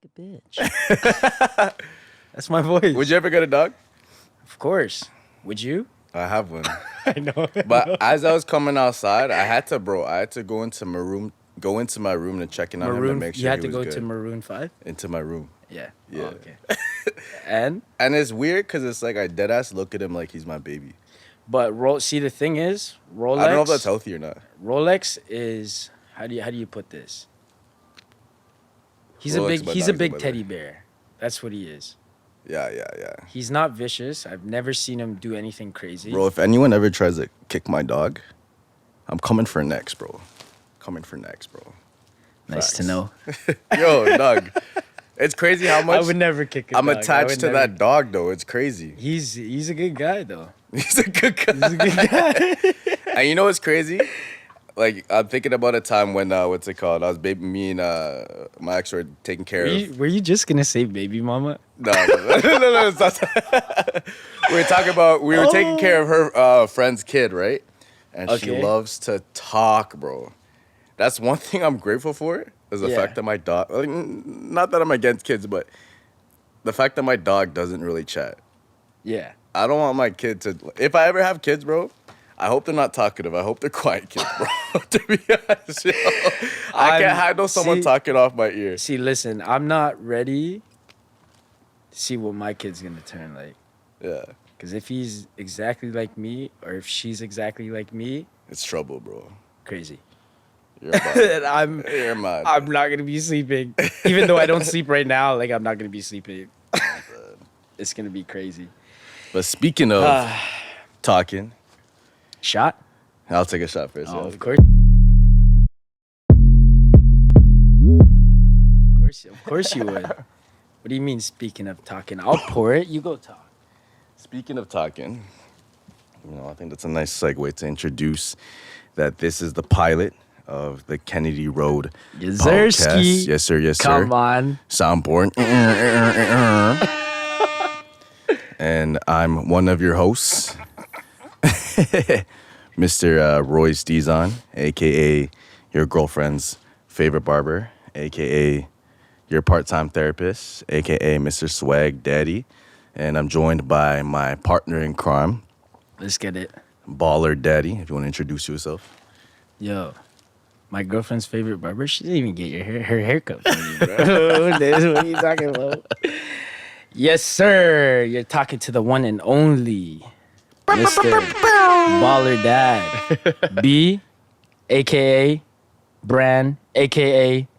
a bitch. That's my voice. Would you ever get a dog? Of course. Would you? I have one. I know. But as I was coming outside, I had to go into my room to check in on him and make sure you had he to was go good. to Maroon 5? Into my room. Yeah. Yeah. Oh, okay. And it's weird because it's like I deadass look at him like he's my baby. but see, the thing is, Rolex. I don't know if that's healthy or not. Rolex is how do you put this? He's Rolex a big teddy bear. That's what he is. Yeah. He's not vicious. I've never seen him do anything crazy. Bro, if anyone ever tries to kick my dog, I'm coming for necks, bro. Nice to Facts. know. Yo, dog. It's crazy how much I would never kick a I'm dog. attached to that dog, though. It's crazy. He's a good guy though. He's a good guy. He's a good guy. And you know what's crazy? Like, I'm thinking about a time when, what's it called? I was me and my ex were taking care of... Were you just gonna say baby mama? No, it's not. We were taking care of her friend's kid, right? And she Okay. loves to talk, bro. That's one thing I'm grateful for, is the fact that my dog... Like, not that I'm against kids, but the fact that my dog doesn't really chat. Yeah. I don't want my kid to... If I ever have kids, bro... I hope they're not talkative. I hope they're quiet kids, bro. To be honest, yo. I can't handle someone talking off my ear. See, listen, I'm not ready to see what my kid's gonna turn like. Yeah. Because if he's exactly like me, or if she's exactly like me, It's trouble, bro. crazy. You're mad. I'm mad. not gonna be sleeping. Even though I don't sleep right now, like I'm not gonna be sleeping. It's gonna be crazy. But speaking of talking, Shot? I'll take a shot first. Oh, yeah. of course. Of course you would. What do you mean, speaking of talking? I'll pour it. You go talk. Speaking of talking, I think that's a nice segue to introduce that this is the pilot of the Kennedy Road podcast. Yazerski. Yes, sir. Yes, sir. Come on. Soundboard. And I'm one of your hosts, Mr. Royce Dizon, a.k.a. your girlfriend's favorite barber, a.k.a. your part-time therapist, a.k.a. Mr. Swag Daddy. And I'm joined by my partner in crime, Let's get it. Baller Daddy, if you want to introduce yourself. Yo, my girlfriend's favorite barber, she didn't even get her haircut from you, bro. What are you talking about? Yes, sir. You're talking to the one and only Mr. Baller Dad. B, a.k.a. Brand, a.k.a.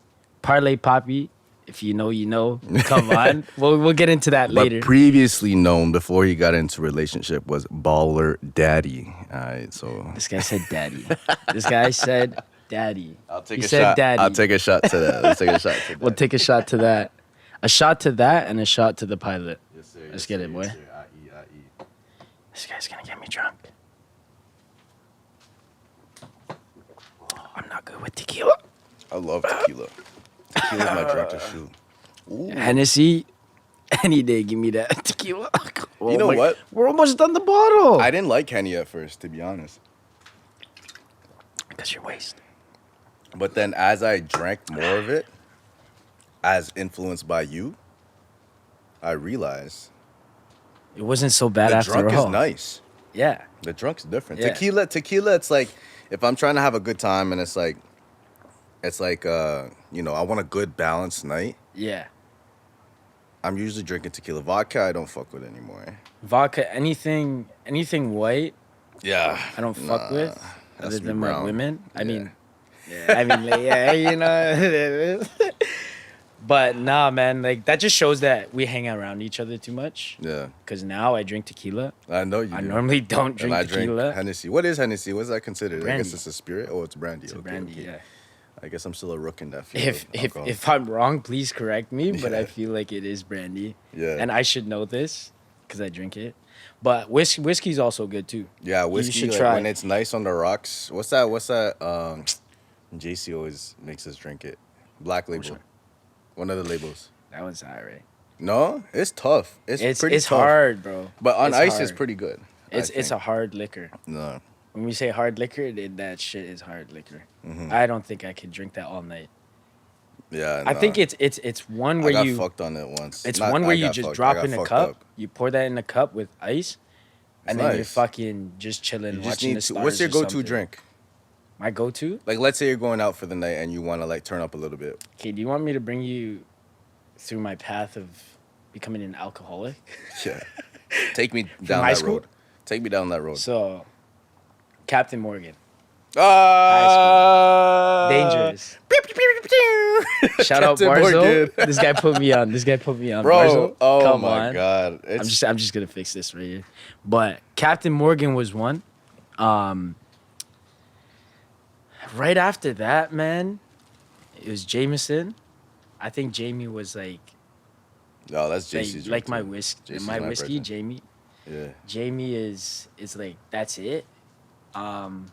Parlay Poppy. If you know, you know. Come on. We'll get into that later. But previously known, before he got into relationship, was Baller Daddy. All right, so... This guy said daddy. This guy said daddy. I'll take He a said shot. daddy. I'll take a shot to that. Let's take a shot to that. We'll take a shot to that. A shot to that and a shot to the pilot. Yes, sir. Let's get it, boy. Yes, sir. I-E. This guy's gonna get me drunk. I'm not good with tequila. I love tequila. Tequila's my drink to shoot. Ooh. Hennessy, any day, give me that tequila. You know what? We're almost done the bottle. I didn't like Henny at first, to be honest. Because you're wasted. But then as I drank more of it, as influenced by you, I realized It wasn't so bad the after drunk all. is nice. Yeah. The drunk's different. Yeah. Tequila, it's like, if I'm trying to have a good time and it's like, I want a good balanced night, Yeah. I'm usually drinking tequila. Vodka, I don't fuck with anymore. Vodka, anything white, Yeah. I don't fuck with. Has Other to be than my brown. women. Yeah. I mean, you know. But nah, man, like that just shows that we hang around each other too much. Yeah. Cause now I drink tequila. I know you I do. normally don't And drink I tequila. drink Hennessy. What is Hennessy? What's that considered? I Brandy. guess it's a spirit. Oh, it's brandy. It's a Okay, brandy, okay. yeah. I guess I'm still a rook in that field. If I'm wrong, please correct me. But I Yeah. feel like it is brandy. Yeah. And I should know this because I drink it. But whiskey's also good too. Yeah, whiskey, should like, try. when it's nice on the rocks. What's that? JC always makes us drink it. Black label. one? One of the labels. That one's alright. No, it's tough. It's pretty It's tough. hard, bro. But on It's ice, it's hard. pretty good. I It's think. a hard liquor. No. When we say hard liquor, that shit is hard liquor. Mm-hmm. I don't think I could drink that all night. Yeah, I think it's one where I got you fucked on it once. it's Not, one I where you got just fucked. drop I got in a fucked cup. up. You pour that in a cup with ice, and then you're nice. fucking just chilling, You just watching need the to. stars. What's your or go-to something. drink? My go-to? Like, let's say you're going out for the night and you want to like turn up a little bit. Okay, do you want me to bring you through my path of becoming an alcoholic? Yeah. Take me down high that school? road. Take me down that road. So, Captain Morgan, Ah, dangerous. Shout out Captain Barzo. Morgan. This guy put me on. Bro, Barzo, oh come my on. God. I'm just gonna fix this right here. But Captain Morgan was one. Right after that, man, it was Jameson. I think Jamie was like No, that's JC's like drink, my too. whiskey. JC's My my whiskey, person. Jamie. Yeah. Jamie is like that's it. And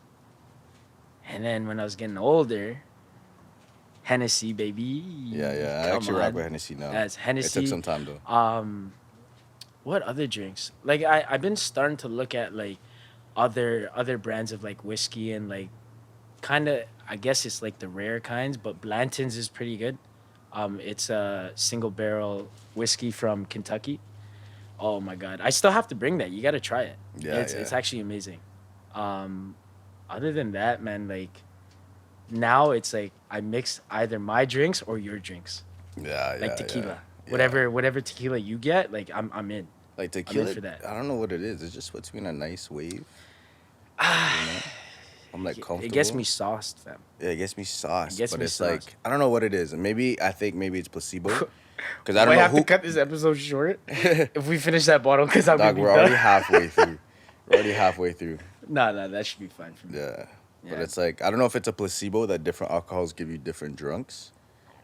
then when I was getting older, Hennessy, baby. Yeah, yeah. I Come actually rock on. with Hennessy now. That's Hennessy. It took some time though. What other drinks? Like I've been starting to look at like other brands of like whiskey and like kind of I guess it's like the rare kinds, but Blanton's is pretty good. It's a single barrel whiskey from Kentucky. Oh my God, I still have to bring that. You got to try it. Yeah, It's actually amazing. Other than that, man, like now it's like I mix either my drinks or your drinks. Yeah, Like tequila. Yeah. Whatever tequila you get, like I'm in. Like tequila, for that. I don't know what it is. It's just puts me in a nice wave. You know? I'm like comfortable. It gets me sauced, fam. Yeah, it gets me sauced. It gets but me it's sauced. like I don't know what it is. And I think maybe it's placebo. Because I don't Might know have who. to cut this episode short if we finish that bottle because I'm Dog, gonna be we're done. already halfway through. We're already halfway through. No, that should be fine for me. Yeah. But Yeah. it's like I don't know if it's a placebo that different alcohols give you different drunks.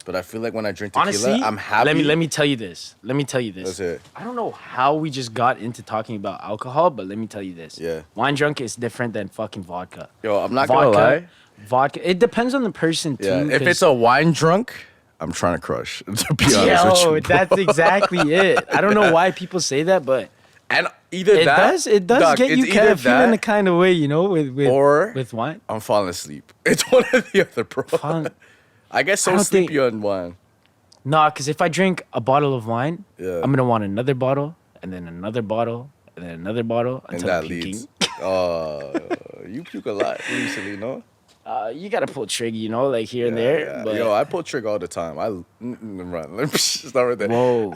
But I feel like when I drink tequila, Honestly, I'm happy. let me tell you this. That's it. I don't know how we just got into talking about alcohol, but let me tell you this. Yeah. Wine drunk is different than fucking vodka. Yo, I'm not gonna lie. Vodka. It depends on the person too. Yeah. If 'cause- it's a wine drunk, I'm trying to crush. To be honest with Yo, you, bro. that's exactly it. I don't know why people say that, but And either it that, does dog, get you it's kind either of feeling the kind of way, you know, or with wine. I'm falling asleep. It's one or the other, bro. I get I so don't sleepy on wine. Nah, because if I drink a bottle of wine, Yeah. I'm gonna want another bottle, and then another bottle, and then another bottle And until that I'm puking. leads. You puke a lot recently, no? You gotta pull trigger, you know, like here and there. Yeah. But Yo, I pull trigger all the time. Run. Let me start right there. whoa,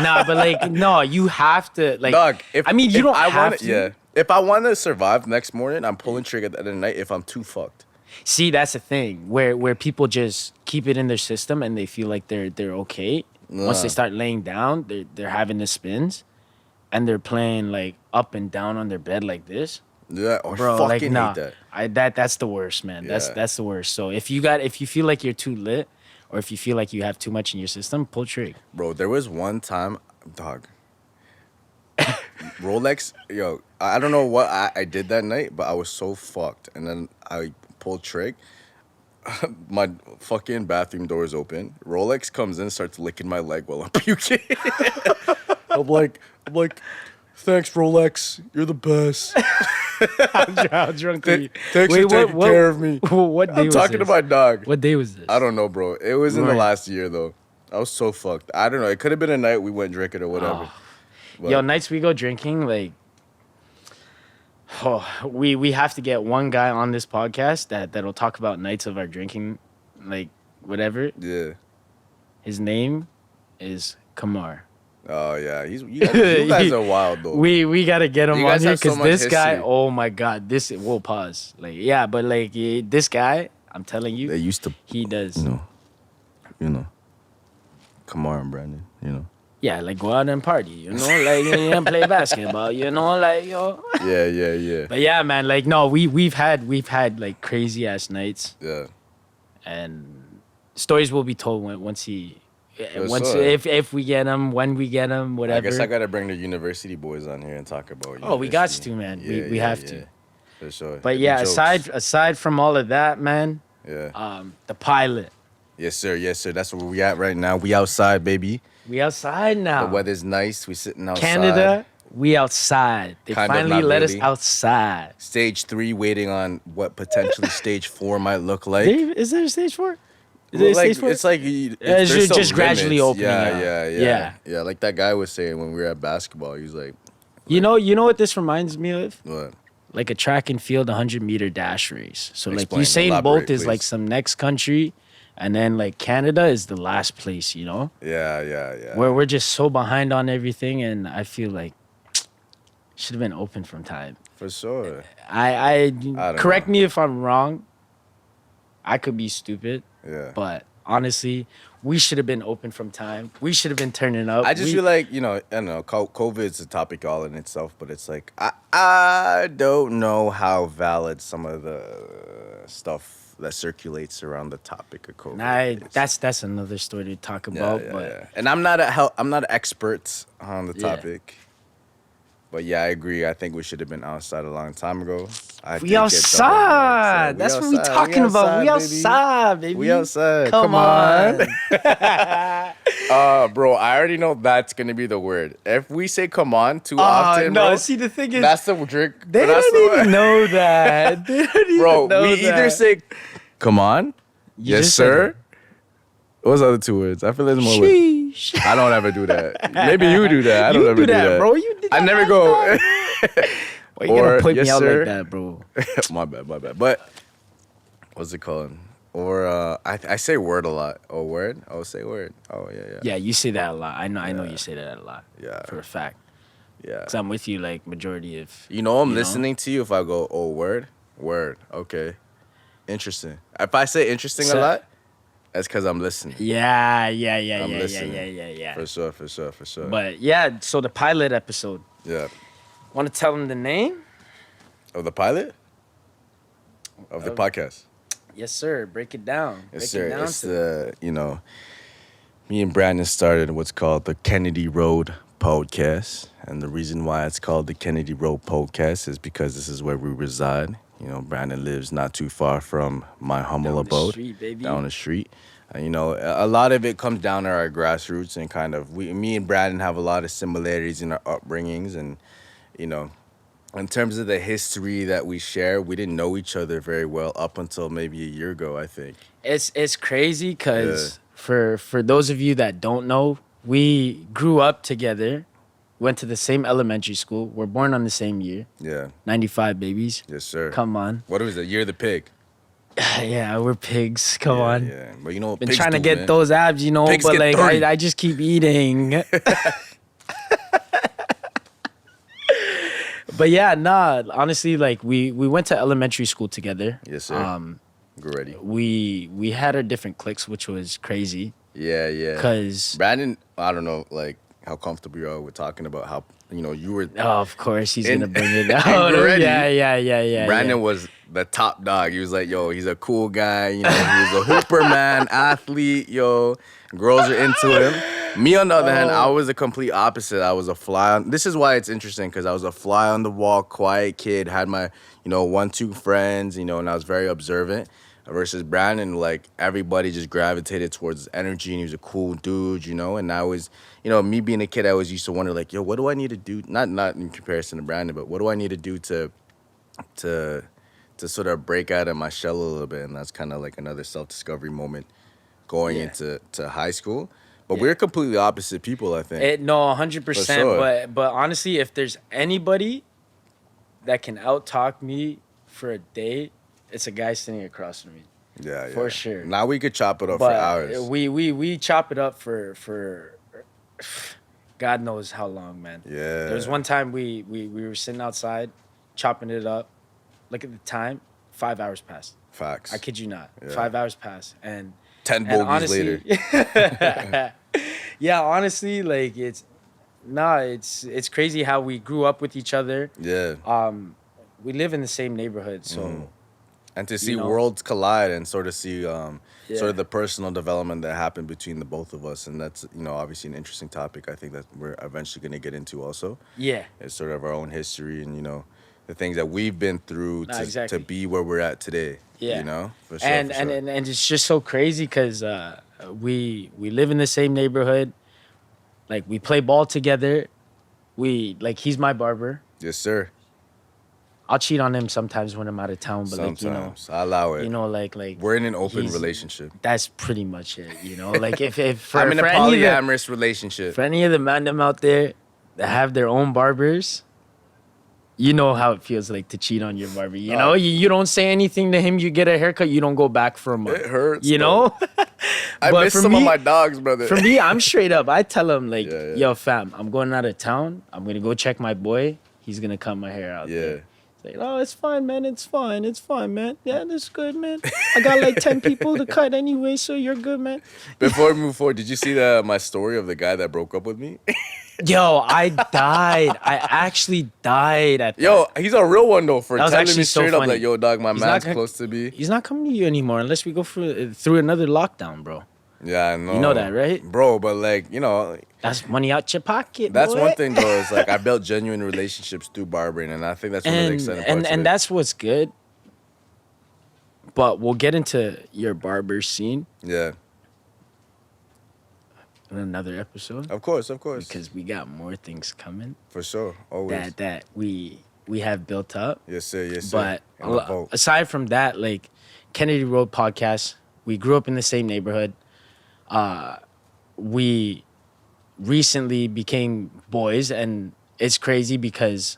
nah, but like no, you have to like. Dog, you don't have to. Yeah. If I want to survive next morning, I'm pulling trigger at the end of the night if I'm too fucked. See, that's the thing where people just keep it in their system and they feel like they're okay. Once they Nah. start laying down, they're having the spins, and they're playing like up and down on their bed like this. Yeah, I Bro, fucking like nah, hate that. that's the worst, man. Yeah. That's the worst. So if you feel like you're too lit, or if you feel like you have too much in your system, pull trigger. Bro, there was one time, dog. Rolex, yo, I don't know what I did that night, but I was so fucked. And then I pulled trig. My fucking bathroom door is open. Rolex comes in, starts licking my leg while I'm puking. I'm like, thanks, Rolex. You're the best. How drunk are you? Thanks for taking care of me. What day I'm was talking this? to my dog. What day was this? I don't know, bro. It was in the Right. last year, though. I was so fucked. I don't know. It could have been a night we went drinking or whatever. But Yo, nights we go drinking, like, we have to get one guy on this podcast that'll talk about nights of our drinking, like whatever. yeah. His name is Kamar. Oh, yeah. You guys are wild, though. We gotta get him You on guys here have so because much this guy, history. oh my god, we'll pause. Like, yeah, but like this guy, I'm telling They you, used to, he does. you know. Kamar and Brandon, you know. Yeah, like go out and party, you know, like and play basketball, you know, like yo. Yeah. But yeah, man, like no, we've had like crazy ass nights, Yeah. and stories will be told once sir. if we get him, when we get him, whatever. I guess I got to bring the university boys on here and talk about Oh, we got university. to, man. Yeah, We yeah, have yeah. to. For sure. But The yeah, jokes. aside from all of that, man, Yeah. the pilot. Yes, sir. That's where we at right now. We outside, baby. We outside now. The weather's nice. We sitting outside. Canada, we outside. They Kind of, finally not let us really. outside. Stage 3 waiting on what potentially stage 4 might look like. Dave, is there a stage 4? Well, it like stays put? it's like It's there's some just gradually limits. opening up. Yeah. Like that guy was saying when we were at basketball, he was like, You know what this reminds me of? "What? Like a track and field 100-meter dash race. So like Explain, Usain elaborate, Bolt is like please. some next country, and then like Canada is the last place. You know, Yeah. where we're just so behind on everything, and I feel like should have been open from time. For sure. I don't correct know. me if I'm wrong. I could be stupid, Yeah. but honestly, we should have been open from time. We should have been turning up. I just feel like, I don't know, COVID's a topic all in itself, but it's like, I don't know how valid some of the stuff that circulates around the topic of COVID is. that's another story to talk about. But And I'm not an expert on the Yeah. topic. But yeah, I agree. I think we should have been outside a long time ago. we outside. That's what we talking about. We outside, baby. We outside. Come on. Bro, I already know that's gonna be the word. If we say "come on" too often, no. bro, See, the thing is, that's the drink. they that's don't the even know that. They don't even Bro, know we either that. say "come on," You yes just said sir. it. What's the other two words? I feel there's more words. Sheesh. I don't ever do that. Maybe you do that. I don't You ever do that, bro. You did I that never last go. time. Why you gonna Or, put yes, me out sir. like that, bro? my bad. But what's it called? Or I say word a lot. Oh, word? Oh, say word. Oh, yeah. Yeah, you say that a lot. I know Yeah. you say that a lot. Yeah. For a fact. Yeah. Because I'm with you like majority of. I'm listening to you if I go, oh, word? Word. Okay. Interesting. If I say interesting a lot, that's because I'm listening. Yeah. I'm listening. Yeah. For sure. But yeah, so the pilot episode. Yeah. Want to tell them the name? Of the pilot? Of the podcast? Yes, sir. Break it down. Yes, Break sir. it down It's to me and Brandon started what's called the Kennedy Road Podcast. And the reason why it's called the Kennedy Road Podcast is because this is where we reside. Brandon lives not too far from my humble Down the abode. street, baby. Down the street. A lot of it comes down to our grassroots and kind of, me and Brandon have a lot of similarities in our upbringings. And, in terms of the history that we share, we didn't know each other very well up until maybe a year ago, I think. It's crazy because for those of you that don't know, we grew up together, went to the same elementary school. We're born on the same year. Yeah. 95 babies. Yes, sir. Come on. What was it? Year of the pig. Yeah, we're pigs. Come on. Yeah. But Been pigs trying to do, get man. those abs, Pigs but get like 30. I just keep eating. But yeah, honestly, like we went to elementary school together. Yes, sir. Go ready. We had our different cliques, which was crazy. Yeah. Cause Brandon, I don't know, like how comfortable you are with talking about how you were. of course he's And- gonna bring it and out. Goretti, Yeah. Brandon was the top dog. He was like, yo, he's a cool guy. He was a hooper, man, athlete. Yo, girls are into him. Me, on the other hand, I was the complete opposite. I was a fly on. This is why it's interesting, because I was a fly on the wall, quiet kid. Had my 1-2 friends, and I was very observant. Versus Brandon, like everybody just gravitated towards his energy, and he was a cool dude, And I was, me being a kid, I always used to wonder, like, yo, what do I need to do? Not in comparison to Brandon, but what do I need to do to sort of break out of my shell a little bit? And that's kind of like another self-discovery moment going into high school. But we're completely opposite people, I think. No, 100%. For sure. But honestly, if there's anybody that can out-talk me for a day, it's a guy sitting across from me. Yeah. For sure. Now we could chop it up But for hours. we chop it up for God knows how long, man. Yeah. There was one time we were sitting outside, chopping it up. Look at the time, 5 hours passed. Facts. I kid you not. Yeah. 5 hours passed. 10 And bogeys honestly, later. yeah, honestly, like it's crazy how we grew up with each other. Yeah. We live in the same neighborhood, so And to see you know. worlds collide and sort of see sort Yeah. of the personal development that happened between the both of us. And that's, obviously an interesting topic I think that we're eventually going to get into also. yeah, It's sort of our own history and, the things that we've been through exactly. to be where we're at today. Yeah. For sure. and for sure. and it's just so crazy because we live in the same neighborhood, like we play ball together. He's my barber. Yes, sir. I'll cheat on him sometimes when I'm out of town, but like, Sometimes I allow it. like We're in an open he's- relationship. that's pretty much it. Like if for, I'm in a for any of the, polyamorous relationship. for any of the man them out there that have their own barbers, you know how it feels like to cheat on your barber. You know, you don't say anything to him. You get a haircut. You don't go back for a month. It hurts. You know. I But miss for some of me- my dogs, brother. For me, I'm straight up. I tell him like, Yeah. yo, fam, I'm going out of town. I'm gonna go check my boy. He's gonna cut my hair out. Yeah. There. It's like, oh, it's fine, man. It's fine. It's fine, man. Yeah, that's good, man. I got like 10 people to cut anyway, so you're good, man. Before we move forward, did you see my story of the guy that broke up with me? Yo, I died. I actually died at that. Yo, he's a real one though for That was telling actually me so straight up funny. like, yo, dog, my He's man's not gonna- close to me. He's not coming to you anymore unless we go through another lockdown, bro. Yeah, I know. You know that, right? Bro, but like, you know, That's money out your pocket. that's boy. one thing though. Is like I built genuine relationships through barbering, and I think that's one of the exciting parts. of it. And that's what's good. But we'll get into your barber scene Yeah, in another episode of course, because we got more things coming for sure, always. that we have built up. Yes, sir. Yes, sir. But And the vote. aside from that, like Kennedy Road podcast, we grew up in the same neighborhood. We recently became boys, and it's crazy because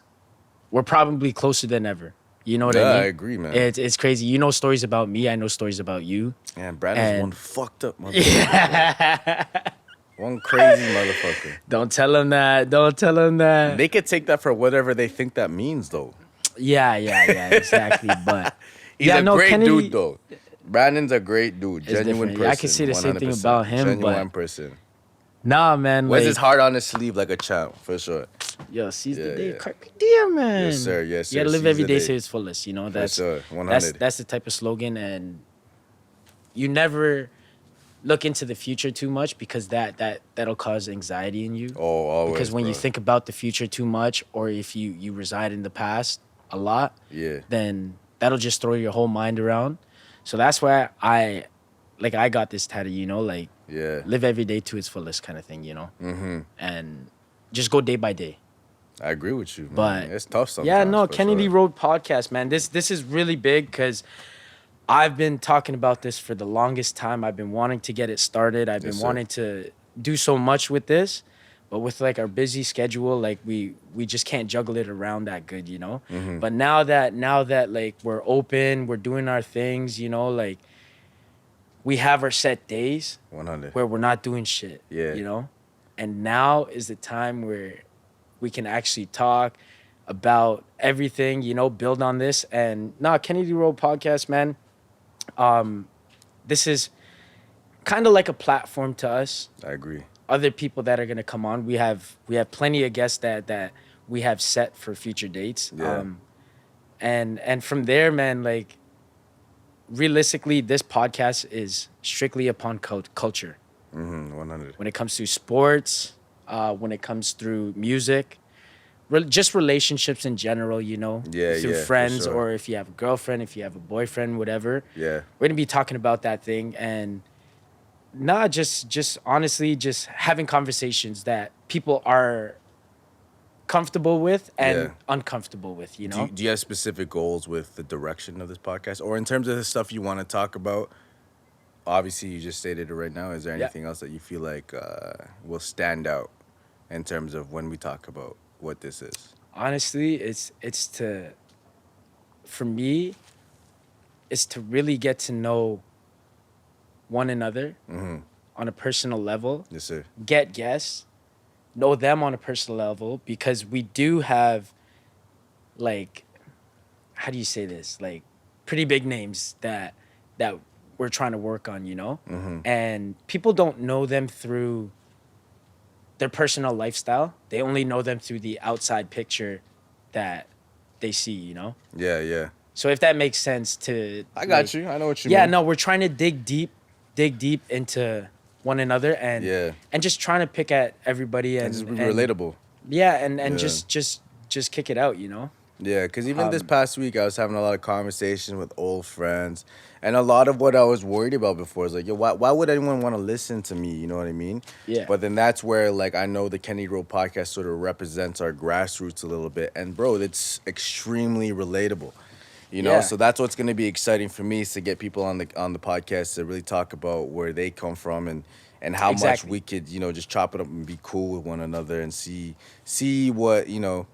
we're probably closer than ever. You know what I Yeah, mean? I agree, man. It's crazy. You know stories about me. I know stories about you. Man, Brandon's and- one fucked up motherfucker. One crazy motherfucker. Don't tell him that. Don't tell him that. They could take that for whatever they think that means, though. Yeah, exactly. But He's yeah, a no, great Kennedy, dude, though. Brandon's a great dude, genuine different. person. Yeah, I can say the same thing 100%. about him, Genuine but- person. Nah, man. Wears Like, his heart on his sleeve like a champ, for sure. yo, seize the Yeah, day, yeah. carpe diem, man. Yes, sir. Yes, sir. You gotta live Seize every the day day. to its fullest. You know, that's sure. 100. that's the type of slogan, and you never look into the future too much because that'll cause anxiety in you. Oh, always. Because when you bro. think about the future too much, or if you reside in the past a lot, Yeah. then that'll just throw your whole mind around. So that's why I got this tattoo, you know, like Yeah. live every day to its fullest kind of thing, you know, Mm-hmm. and just go day by day. I agree with you, man. But it's tough sometimes. Yeah, no, for Kennedy sure. Road podcast, man. This is really big because I've been talking about this for the longest time. I've been wanting to get it started. I've been Yes, sir. wanting to do so much with this, but with like our busy schedule, like we just can't juggle it around that good, you know. Mm-hmm. But now that like we're open, we're doing our things, you know, like we have our set days 100. where we're not doing shit. Yeah. You know? And now is the time where we can actually talk about everything, you know, build on this. And Kennedy Road podcast, man. This is kind of like a platform to us. I agree. Other people that are gonna come on. We have plenty of guests that we have set for future dates. Yeah. And from there, man, like realistically, this podcast is strictly upon culture. 100. When it comes to sports, when it comes through music, just relationships in general, you know, Yeah, through yeah, for friends, sure. or if you have a girlfriend, if you have a boyfriend, whatever. Yeah. We're gonna be talking about that thing, and just honestly, just having conversations that people are comfortable with and Yeah. uncomfortable with, you know. Do you have specific goals with the direction of this podcast, or in terms of the stuff you want to talk about? Obviously, you just stated it right now. Is there Yeah. anything else that you feel like will stand out in terms of when we talk about what this is? Honestly, for me, it's to really get to know one another on a personal level, Yes, sir. get guests, know them on a personal level, because we do have, like, how do you say this? Like, pretty big names that we're trying to work on, you know? And people don't know them through their personal lifestyle. They only know them through the outside picture that they see, you know? Yeah, yeah. So if that makes sense to... I got like, you. I know what you yeah, mean. no, we're trying to dig deep into one another, and Yeah. and just trying to pick at everybody and And just be relatable. Yeah, and Yeah. just kick it out, you know? Yeah, because even this past week, I was having a lot of conversations with old friends. And a lot of what I was worried about before is like, yo, why would anyone want to listen to me? You know what I mean? Yeah. But then that's where, like, I know the Kenny Road podcast sort of represents our grassroots a little bit. And, bro, it's extremely relatable. You know, Yeah. so that's what's going to be exciting for me is to get people on the podcast to really talk about where they come from and how much we could, you know, just chop it up and be cool with one another and see what, you know,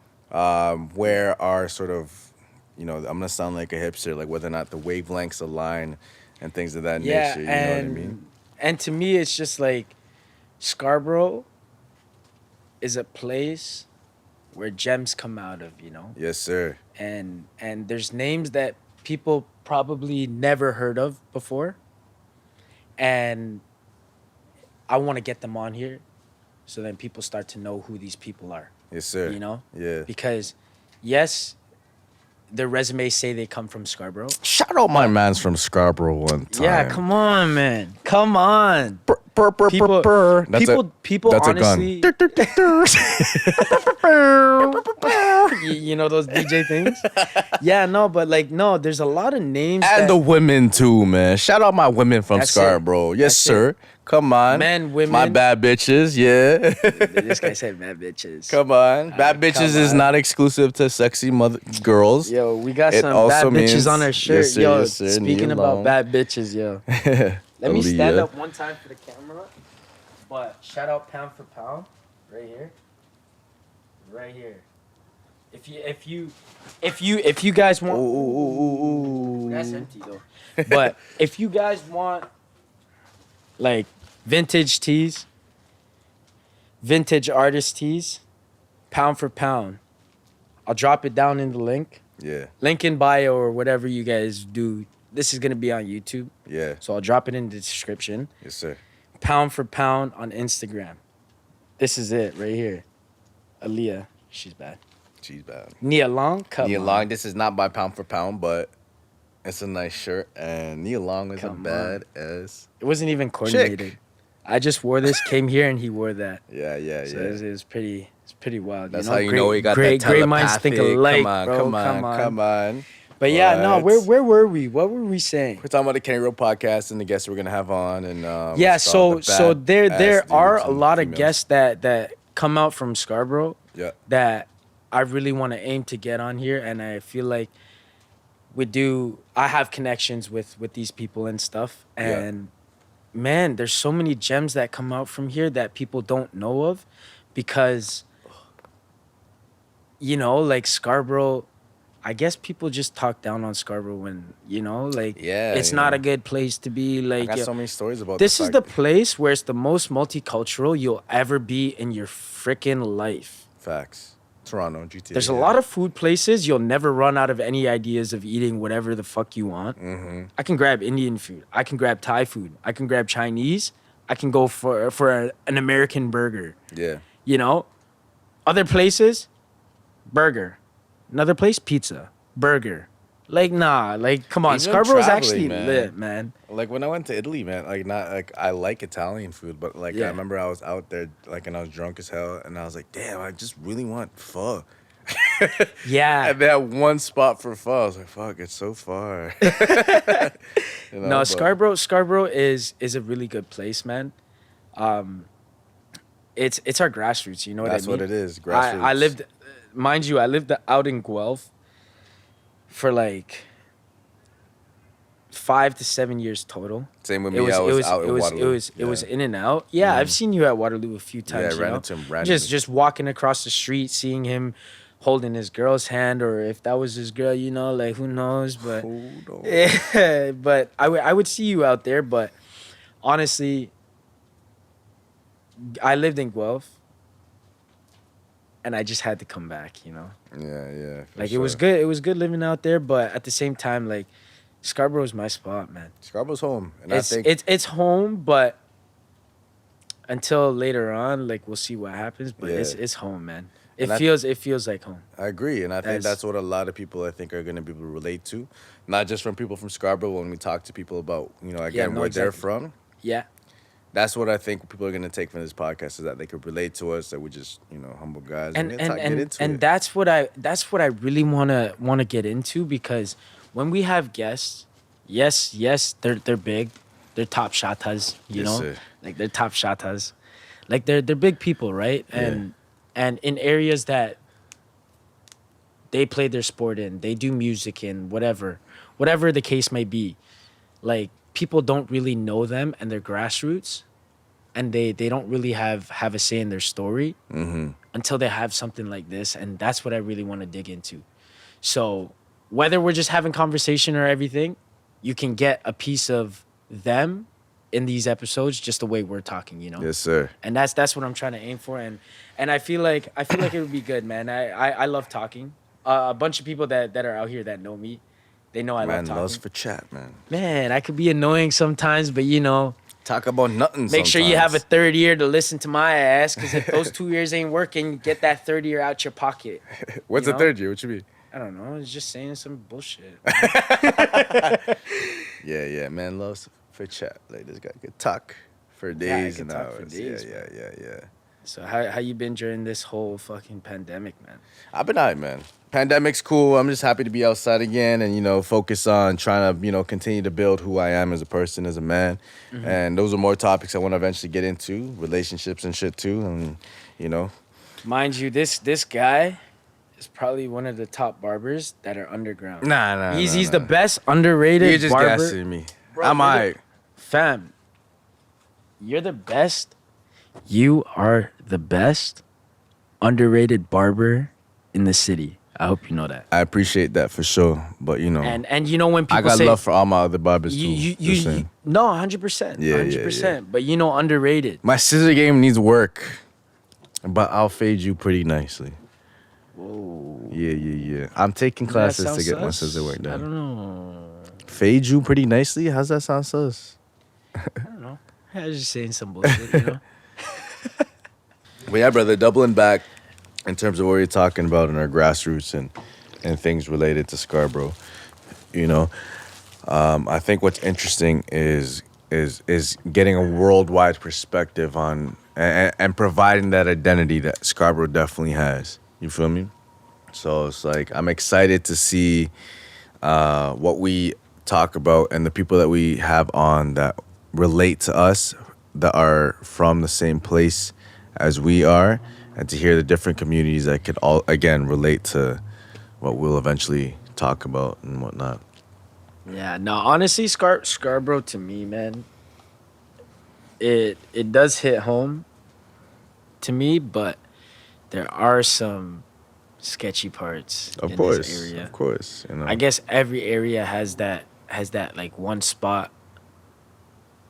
where our sort of, you know, I'm going to sound like a hipster, like whether or not the wavelengths align and things of that nature, you know what I mean? And to me, it's just like Scarborough is a place where gems come out of, you know? Yes, sir. And there's names that people probably never heard of before. And I want to get them on here so then people start to know who these people are. Yes, sir. You know? Yeah. Because, yes, their resumes say they come from Scarborough. Shout out my man's from Scarborough one time. Yeah, come on, man. Come on. People that's honestly, a gun. you know those DJ things? Yeah, no, but like, no, there's a lot of names. And the women too, man. Shout out my women from That's Scarborough. it. Yes, That's sir. it. Come on. Men, women. My bad bitches, yeah. This guy said bad bitches. Come on. Bad bitches is not exclusive to sexy girls. Yo, we got It some also bad bitches means- on our shirt. Yes, sir, yo, yes, sir. speaking Knee about long. bad bitches, yo. Let me stand Aaliyah. up one time for the camera. But shout out pound for pound, right here. Right here. If you guys want, Ooh. that's empty though. But if you guys want like vintage tees, vintage artist tees, pound for pound, I'll drop it down in the link. Yeah, Link in bio or whatever you guys do. This is gonna be on YouTube, yeah. so I'll drop it in the description. Yes, sir. Pound for pound on Instagram. This is it right here. Aaliyah, she's bad. She's bad. Nia Long, come Nia on. Long, this is not by pound for pound, but it's a nice shirt. And Nia Long is Come a bad ass. It wasn't even coordinated. Chick. I just wore this, came here, and he wore that. Yeah. So it was pretty wild. That's you know? how you know he got great, that great minds think telepathic. alike, bro. Come on. But yeah, no, What? where were we? What were we saying? We're talking about the Kenny Road podcast and the guests we're gonna have on, and Yeah, it's called so the there Badass are Dudes a and lot of Females. guests that come out from Scarborough Yeah, that I really want to aim to get on here, and I feel like I have connections with these people and stuff, and man, there's so many gems that come out from here that people don't know of, because you know, like Scarborough, I guess people just talk down on Scarborough when, you know, like, it's not a good place to be. I Like, got yo, so many stories about this is the fact- place where it's the most multicultural you'll ever be in your freaking life. facts. Toronto, GTA. There's a lot of food places you'll never run out of any ideas of eating whatever the fuck you want. Mm-hmm. I can grab Indian food. I can grab Thai food. I can grab Chinese. I can go for an American burger. Yeah, You know, other places, burger. Another place, pizza, burger. Like, nah, like, come on. Even Scarborough's traveling, actually man. lit, man. like when I went to Italy, man. Like not like I like Italian food, but like Yeah. I remember I was out there, like, and I was drunk as hell, and I was like, damn, I just really want pho. Yeah. And they had one spot for pho. I was like, fuck, it's so far. You know, No, but- Scarborough is a really good place, man. It's our grassroots, you know what I mean? That's what it is. I Grassroots. lived, mind you, I lived out in Guelph for like 5 to 7 years total. Same with It me. was I it was was out it in was Waterloo. it was in and out. Yeah, I've seen you at Waterloo a few times. I you ran know? into him randomly. Just walking across the street, seeing him holding his girl's hand, or if that was his girl, you know, like who knows? But Hold on. yeah, but I would see you out there. But honestly, I lived in Guelph, and I just had to come back. You know, Yeah. for like it was sure. good. It was good living out there, but at the same time, like Scarborough's my spot, man. Scarborough's home, and It's I think it's home, but until later on, like we'll see what happens. But Yeah. it's home, man. It And I- feels like home. I agree, and I think That's- that's what a lot of people I think are going to be able to relate to, not just from people from Scarborough. When we talk to people about, you know, again, no, where they're exactly. from, Yeah, that's what I think people are gonna take from this podcast is that they could relate to us, that we're just humble guys. and We're and gonna get and into and it. that's what I really wanna get into, because when we have guests, yes, they're big, they're top shatas, Yes, sir. like they're top shatas, like they're big people, right? Yeah. And in areas that they play their sport in, they do music in, whatever the case may be, like people don't really know them and their grassroots, and they don't really have a say in their story until they have something like this, and that's what I really want to dig into. So whether we're just having conversation or everything, you can get a piece of them in these episodes just the way we're talking, Yes, sir. and that's what I'm trying to aim for, and I feel like it would be good, man. I love talking. A bunch of people that are out here that know me, they know I love Man talking. loves for chat, man. Man, I could be annoying sometimes, but Talk about nothing. make sure you have a sometimes. third ear to listen to my ass, because if those 2 years ain't working, get that third ear out your pocket. What's you the know? third year? What you mean? I don't know. It's just saying some bullshit. Yeah. Man loves for chat. Like this guy could talk for days could and talk for hours. days, Yeah. So how you been during this whole fucking pandemic, man? I've been alright, man. Pandemic's cool. I'm just happy to be outside again and, focus on trying to, continue to build who I am as a person, as a man. And those are more topics I want to eventually get into, relationships and shit too. And, Mind you, this guy is probably one of the top barbers that are underground. Nah. He's the best underrated You're just barber. gassing me. Bro, I'm you're the- alright. Fam, you're the best. You are the best underrated barber in the city. I hope you know that. I appreciate that for sure. But, And when people I got say love for all my other barbers too. you Just saying. no, 100%, Yeah, 100%. But underrated. My scissor game needs work, but I'll fade you pretty nicely. Whoa. Yeah. I'm taking That classes to sounds get my sus. scissor work I done. don't know. Fade you pretty nicely? How's that sound sus? I don't know. I was just saying some bullshit, But yeah, brother, doubling back in terms of what we're talking about in our grassroots and things related to Scarborough, I think what's interesting is getting a worldwide perspective on and providing that identity that Scarborough definitely has. You feel me? So it's like I'm excited to see what we talk about and the people that we have on that relate to us, that are from the same place as we are, and to hear the different communities that could all again relate to what we'll eventually talk about and whatnot. Yeah, no, honestly, Scarborough to me, man, it does hit home to me, but there are some sketchy parts Of in course, this area. of course. I guess every area has that like one spot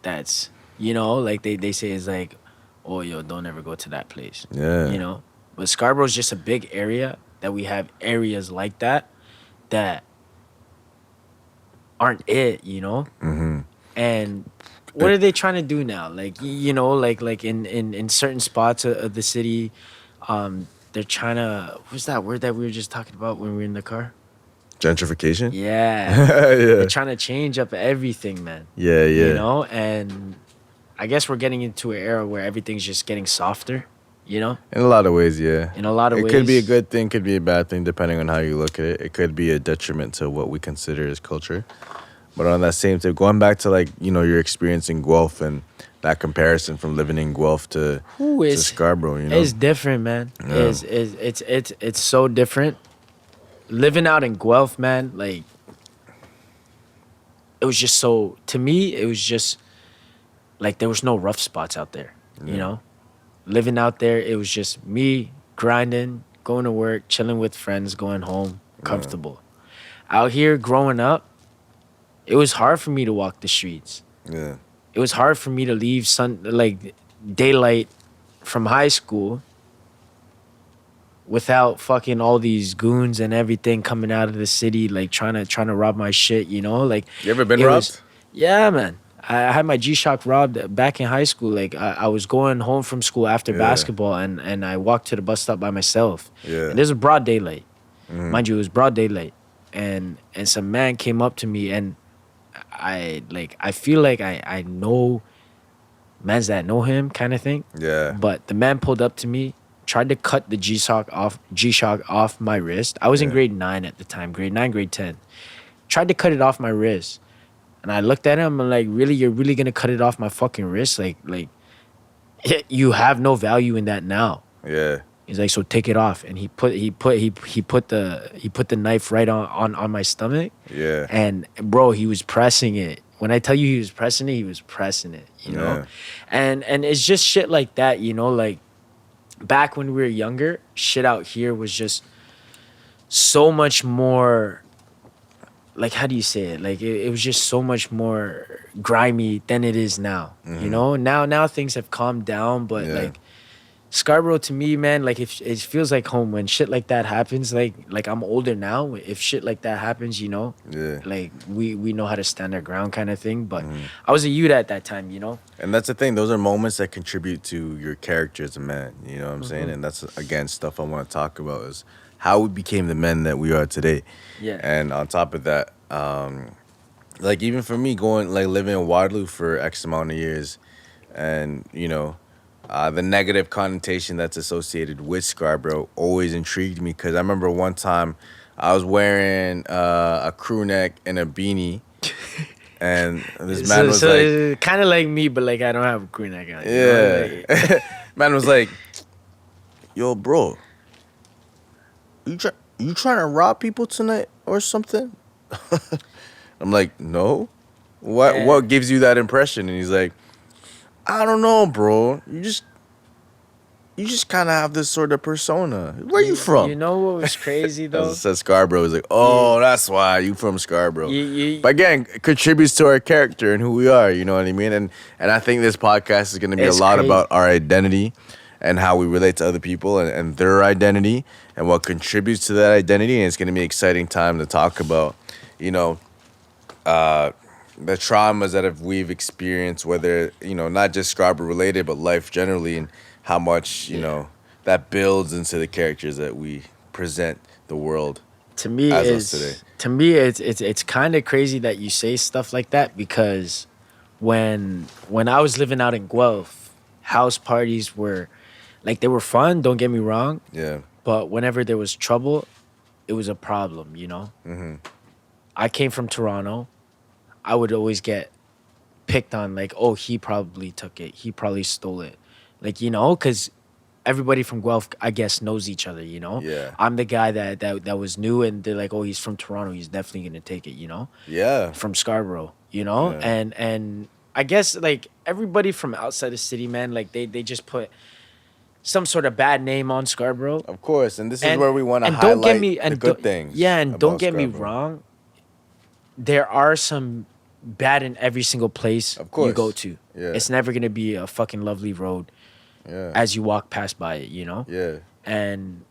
that's like they say is like, oh yo, don't ever go to that place. Yeah. But Scarborough's just a big area that we have areas like that aren't it, Mm-hmm. And what are they trying to do now? Like like in certain spots of the city, they're trying to, what's that word that we were just talking about when we were in the car? Gentrification? Yeah. Yeah. They're trying to change up everything, man. Yeah. And I guess we're getting into an era where everything's just getting softer, In a lot of ways, yeah. In a lot of It ways. could be a good thing, could be a bad thing, depending on how you look at it. It could be a detriment to what we consider as culture. But on that same tip, going back to your experience in Guelph and that comparison from living in Guelph to Scarborough, It's different, man. Yeah. It's so different. Living out in Guelph, man, like it was just so, to me, it was just like there was no rough spots out there, Living out there, it was just me grinding, going to work, chilling with friends, going home, comfortable. Out here growing up, it was hard for me to walk the streets. Yeah. It was hard for me to leave daylight from high school without fucking all these goons and everything coming out of the city, like trying to rob my shit, Like, You ever been it robbed? was- yeah, man. I had my G-Shock robbed back in high school. Like, I was going home from school after Yeah. basketball, and I walked to the bus stop by myself. Yeah. And this was broad daylight. Mhm. Mind you, it was broad daylight. And some man came up to me, and I feel like I know mans that know him kind of thing. Yeah. But the man pulled up to me, tried to cut the G-Shock off my wrist. I was in Yeah. grade 9 at the time, grade 9, grade 10. Tried to cut it off my wrist. And I looked at him and like, really, you're really gonna cut it off my fucking wrist? Like you have no value in that now. Yeah. He's like, so take it off. And he put the knife right on my stomach. Yeah. And bro, he was pressing it. When I tell you he was pressing it, you know? Yeah. And it's just shit like that, you know, like back when we were younger, shit out here was just so much more, like, how do you say it? Like it was just so much more grimy than it is now. You know? Now things have calmed down, but Yeah. like Scarborough to me, man, like if it feels like home when shit like that happens. Like I'm older now. If shit like that happens, you know, Yeah. like we know how to stand our ground, kind of thing. But I was a youth at that time, you know. And that's the thing. Those are moments that contribute to your character as a man. You know what I'm saying? And that's, again, stuff I want to talk about is how we became the men that we are today. Yeah. And on top of that, like even for me living in Waterloo for X amount of years, and you know, the negative connotation that's associated with Scarborough always intrigued me, because I remember one time I was wearing a crew neck and a beanie, and this man was like, kind of like me, but like I don't have a crew neck on. yeah, You know? Like, man was like, yo, bro, you trying to rob people tonight or something? I'm like, no. What gives you that impression? And he's like, I don't know, bro. You just kind of have this sort of persona. Where you from? You know what was crazy though? As it says Scarborough. He's like, oh, that's why you from Scarborough. You- But again, it contributes to our character and who we are. You know what I mean? And I think this podcast is going to be It's a lot crazy. about our identity and how we relate to other people and their identity and what contributes to that identity. And it's going to be an exciting time to talk about, you know, the traumas that we've experienced, whether, you know, not just Scarborough related, but life generally, and how much, you know, that builds into the characters that we present the world. to me as us today. to me it's kind of crazy that you say stuff like that, because when I was living out in Guelph, house parties were like, they were fun, don't get me wrong, Yeah. but whenever there was trouble, it was a problem, you know. I came from Toronto. I would always get picked on, like, oh, he probably took it, he probably stole it, like, you know, because everybody from Guelph, I guess, knows each other, you know. Yeah. I'm the guy that was new, and they're like, oh, he's from Toronto, he's definitely gonna take it, you know. Yeah. From Scarborough, you know. Yeah. And I guess like everybody from outside the city, man, like they just put some sort of bad name on Scarborough. Of course. And this is And- where we want to and highlight don't get me the good don't- things. Yeah, and don't about get me Scarborough. wrong. There are some bad in every single place Of course. you go to. Yeah. It's never gonna be a fucking lovely road Yeah. as you walk past by it, you know? Yeah. And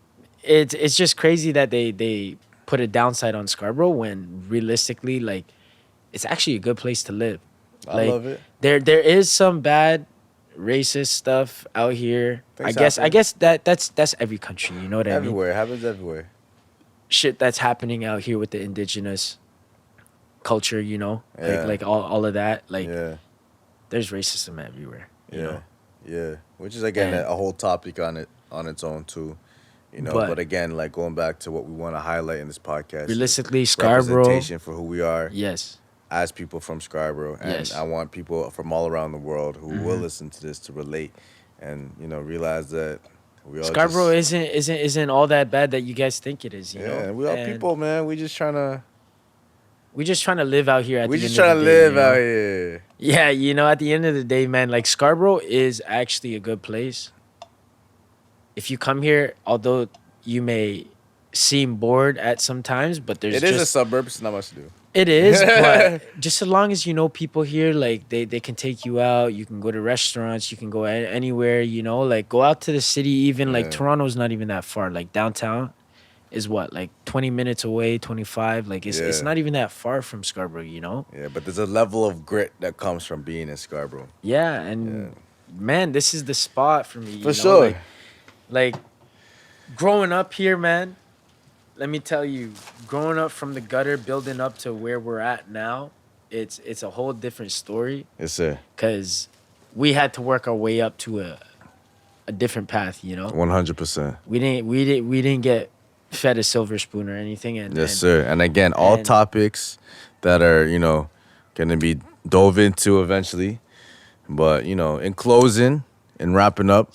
it's just crazy that they put a downside on Scarborough when realistically, like, it's actually a good place to live. I Like, love it. There is some bad racist stuff out here. Things I happen. guess that's every country, you know what I mean? Everywhere. It happens everywhere. Shit that's happening out here with the indigenous culture, you know? Yeah. Like all of that. Like, Yeah. there's racism everywhere. You Yeah. know? Yeah. Which is, again, And- a whole topic on its own too. You know, But- but again, like going back to what we want to highlight in this podcast. is Realistically, Scarborough. representation for who we are Yes. as people from Scarborough. And Yes. I want people from all around the world who will listen to this to relate and, you know, realize that we all Scarborough just, isn't all that bad that you guys think it is, you know? yeah, we all And people, man. We just trying to live out here at we the just end trying of to the day, live you know? out here. Yeah, you know, at the end of the day, man, like Scarborough is actually a good place. If you come here, although you may seem bored at some times, but there's It is a just suburb, it's not much to do. it is, but just as long as you know people here, like they can take you out, you can go to restaurants, you can go anywhere, you know, like go out to the city even, like Yeah. Toronto's not even that far. Like downtown is what, like 20 minutes away, 25, like it's Yeah. not even that far from Scarborough, you know? Yeah, but there's a level of grit that comes from being in Scarborough. Yeah, and man, this is the spot for me. You For know? sure. Like growing up here, man, let me tell you, growing up from the gutter, building up to where we're at now, it's a whole different story. Yes, sir. Cause we had to work our way up to a different path. 100%. We didn't get fed a silver spoon or anything. Yes, sir. And again, all topics that are gonna be dove into eventually. But in closing and wrapping up,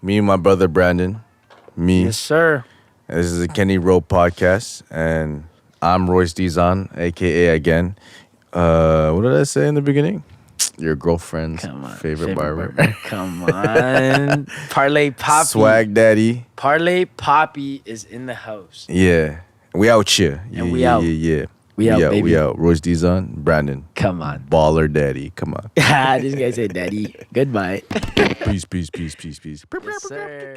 me and my brother Brandon, Yes, sir. This is the Kenny Rowe podcast, and I'm Royce Dizon, aka again. What did I say in the beginning? Your girlfriend's favorite barber. Come on. Parlay Poppy. Swag Daddy. Parlay Poppy is in the house. Yeah. We out here. And we out. Yeah. We out, baby. We out. Royce Dizon, Brandon. Come on. Baller Daddy. Come on. This guy said daddy. Goodbye. Peace. Yes, sir.